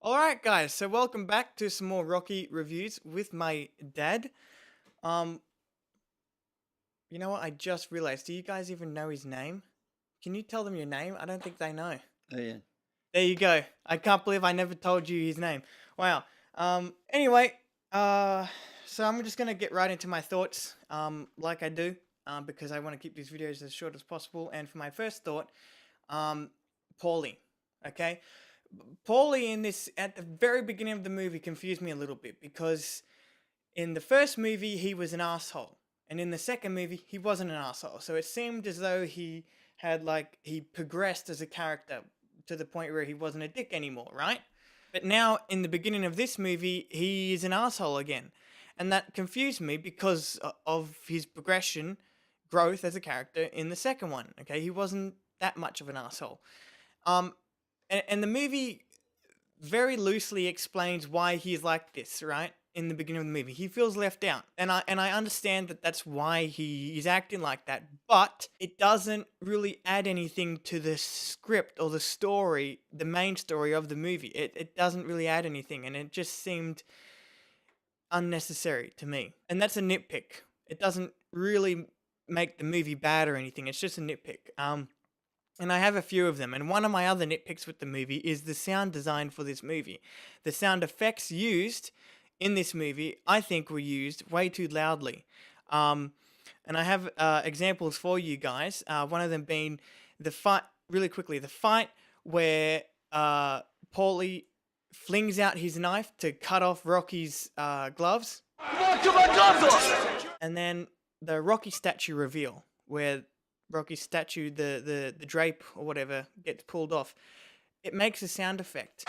Alright guys, so welcome back to some more Rocky reviews with my dad. Um, you know what, I just realized, do you guys even know his name? Can you tell them your name? I don't think they know. Oh yeah. There you go. I can't believe I never told you his name. Wow. Anyway, so I'm just gonna get right into my thoughts, like I do, because I want to keep these videos as short as possible. And for my first thought, Paulie, okay? Paulie in this, at the very beginning of the movie, confused me a little bit because in the first movie he was an asshole, and in the second movie he wasn't an asshole. So it seemed as though he progressed as a character to the point where he wasn't a dick anymore, right? But now in the beginning of this movie he is an asshole again, and that confused me because of his progression, growth as a character in the second one. Okay, he wasn't that much of an asshole. Um, and the movie very loosely explains why he's like this, right? In the beginning of the movie, he feels left out, and I understand that that's why he's acting like that. But it doesn't really add anything to the script or the story, the main story of the movie. It doesn't really add anything, and it just seemed unnecessary to me. And that's a nitpick. It doesn't really make the movie bad or anything. It's just a nitpick. And I have a few of them. And one of my other nitpicks with the movie is the sound design for this movie. The sound effects used in this movie, I think, were used way too loudly. And I have examples for you guys. One of them being the fight, really quickly, the fight where Paulie flings out his knife to cut off Rocky's gloves. Knock my gloves off! And then the Rocky statue reveal, where Rocky's statue, the drape or whatever, gets pulled off. It makes a sound effect.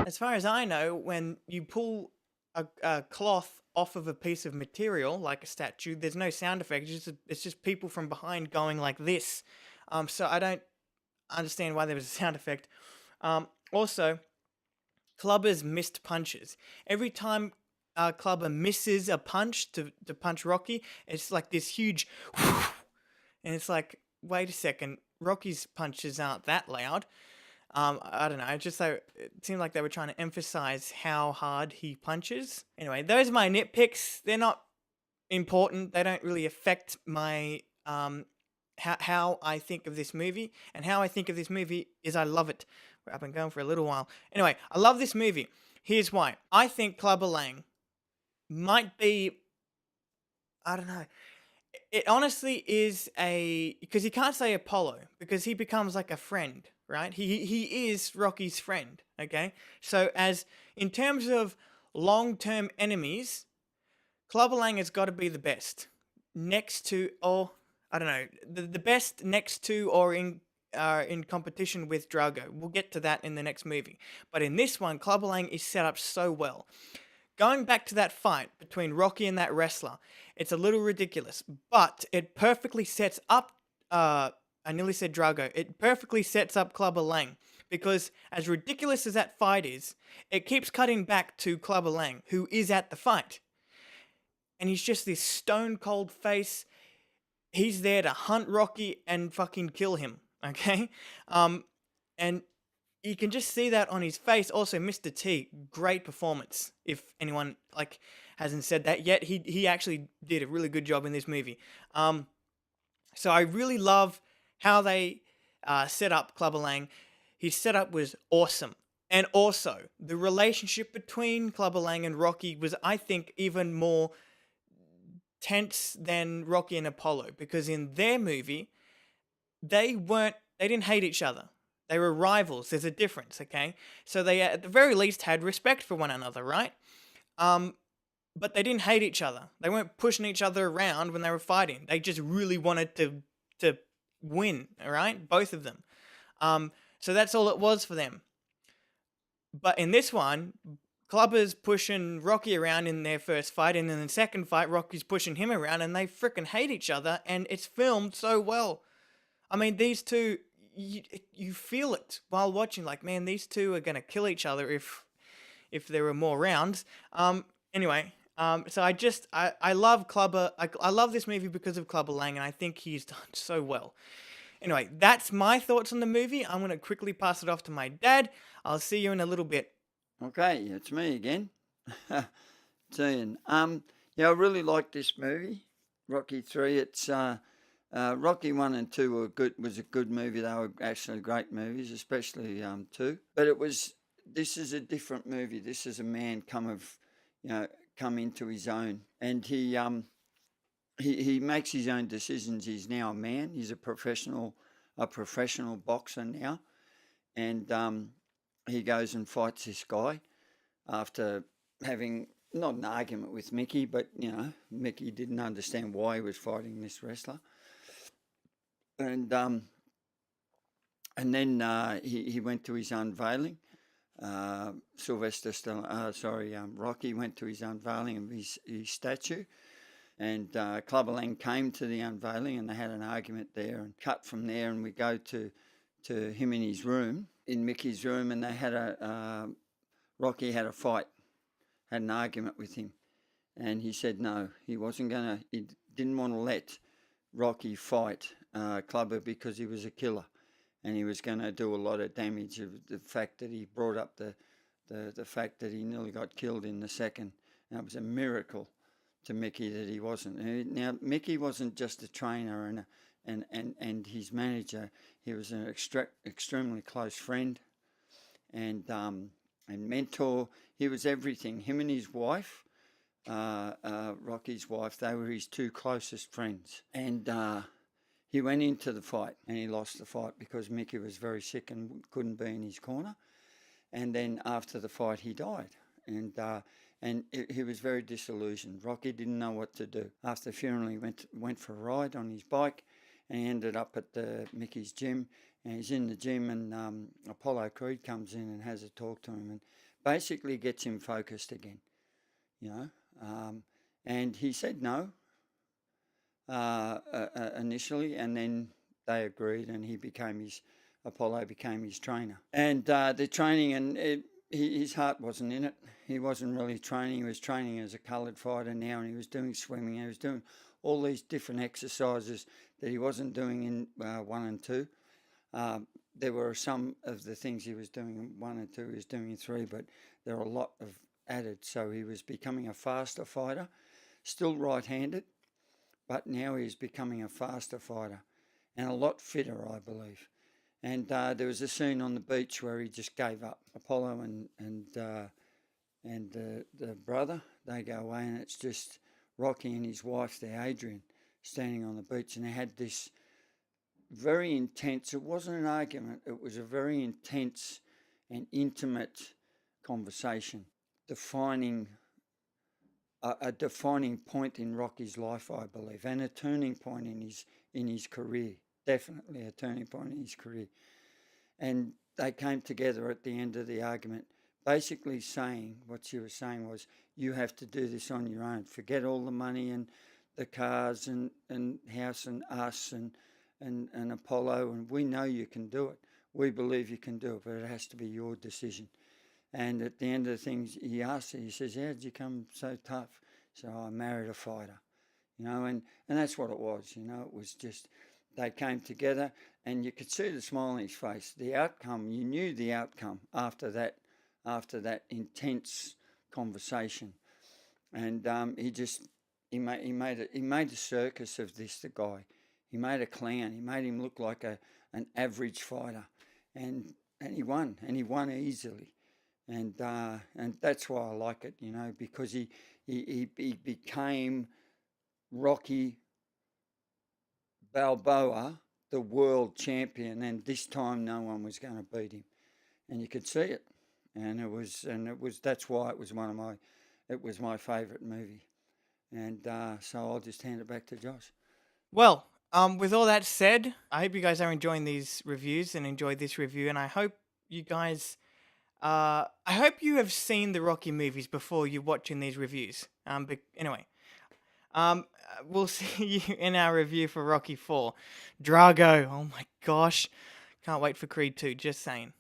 As far as I know, when you pull a cloth off of a piece of material, like a statue, there's no sound effect. It's just people from behind going like this. So I don't understand why there was a sound effect. Also, Clubber's missed punches. Every time Clubber misses a punch to punch Rocky, it's like this huge and it's like, wait a second, Rocky's punches aren't that loud. I don't know, it seemed like they were trying to emphasize how hard he punches. Anyway, those are my nitpicks. They're not important. They don't really affect my how I think of this movie. And how I think of this movie is I love it. I've been going for a little while. Anyway, I love this movie. Here's why. I think Clubber Lang might be, I don't know, it honestly is because you can't say Apollo, because he becomes like a friend, right? He is Rocky's friend, okay? So in terms of long-term enemies, Clubber Lang has got to be the best. Next to, or, I don't know, the best next to or in competition with Drago. We'll get to that in the next movie. But in this one, Clubber Lang is set up so well. Going back to that fight between Rocky and that wrestler, it's a little ridiculous, but it perfectly sets up, I nearly said Drago, it perfectly sets up Clubber Lang, because as ridiculous as that fight is, it keeps cutting back to Clubber Lang, who is at the fight. And he's just this stone cold face. He's there to hunt Rocky and fucking kill him, okay? And you can just see that on his face. Also, Mr. T, great performance. If anyone hasn't said that yet, he actually did a really good job in this movie. So I really love how they set up Clubber Lang. His setup was awesome. And also, the relationship between Clubber Lang and Rocky was, I think, even more tense than Rocky and Apollo, because in their movie, they didn't hate each other. They were rivals. There's a difference, okay? So they, at the very least, had respect for one another, right? But they didn't hate each other. They weren't pushing each other around when they were fighting. They just really wanted to win, all right? Both of them. So that's all it was for them. But in this one, Clubber's pushing Rocky around in their first fight, and in the second fight, Rocky's pushing him around, and they freaking hate each other, and it's filmed so well. I mean, these two, you feel it while watching, like, man, these two are gonna kill each other if there were more rounds. Anyway, So I love Clubber. I love this movie because of Clubber Lang, and I think he's done so well. Anyway, that's my thoughts on the movie. I'm gonna quickly pass it off to my dad. I'll see you in a little bit. Okay, it's me again. Ian. Yeah, I really like this movie, Rocky 3. It's Rocky 1 and 2 was a good movie. They were actually great movies, especially 2. But this is a different movie. This is a man come into his own, and he makes his own decisions. He's now a man. He's a professional boxer now, and he goes and fights this guy after having not an argument with Mickey, but Mickey didn't understand why he was fighting this wrestler, and then he went to his unveiling. Rocky went to his unveiling of his statue, and Clubber Lang came to the unveiling, and they had an argument there, and cut from there, and we go to him in his room, in Mickey's room, and they had Rocky had a fight, had an argument with him, and he said no, he didn't want to let Rocky fight Clubber because he was a killer, and he was going to do a lot of damage. Of the fact that he brought up the fact that he nearly got killed in the second, and it was a miracle to Mickey that he wasn't. Now Mickey wasn't just a trainer and his manager. He was an extremely close friend and mentor. He was everything. Him and his wife, Rocky's wife, they were his two closest friends. And he went into the fight and he lost the fight because Mickey was very sick and couldn't be in his corner. And then after the fight, he died. And he was very disillusioned. Rocky didn't know what to do. After the funeral, he went for a ride on his bike, and he ended up at Mickey's gym. And he's in the gym, and Apollo Creed comes in and has a talk to him, and basically gets him focused again. And he said no initially, and then they agreed, and Apollo became his trainer. And the training, and his heart wasn't in it. He wasn't really training. He was training as a coloured fighter now, and he was doing swimming. He was doing all these different exercises that he wasn't doing in 1 and 2. There were some of the things he was doing in 1 and 2 he was doing in 3, but there were a lot of added. So he was becoming a faster fighter, still right-handed, but now he's becoming a faster fighter and a lot fitter, I believe. And there was a scene on the beach where he just gave up. Apollo and the brother, they go away, and it's just Rocky and his wife there, Adrian, standing on the beach, and they had this very intense, it wasn't an argument, it was a very intense and intimate conversation, defining a defining point in Rocky's life, I believe, and a turning point in his career. Definitely a turning point in his career. And they came together at the end of the argument, basically saying, what she was saying was, you have to do this on your own. Forget all the money and the cars and house and us and Apollo, and we know you can do it. We believe you can do it, but it has to be your decision. And at the end of the things, he asked her, he says, how did you come so tough? So I married a fighter, and that's what it was, it was just, they came together, and you could see the smile on his face. The outcome, you knew the outcome after that intense conversation, and he made a circus of the guy. He made a clown. He made him look like an average fighter, and he won easily, and that's why I like it, because he became Rocky Balboa, the world champion, and this time no one was going to beat him, and you could see it, and it was that's why it was my favourite movie, and so I'll just hand it back to Josh. Well, with all that said, I hope you guys are enjoying these reviews and enjoyed this review, and I hope you guys, I hope you have seen the Rocky movies before you're watching these reviews. But anyway. We'll see you in our review for Rocky 4. Drago, oh my gosh. Can't wait for Creed 2, just saying.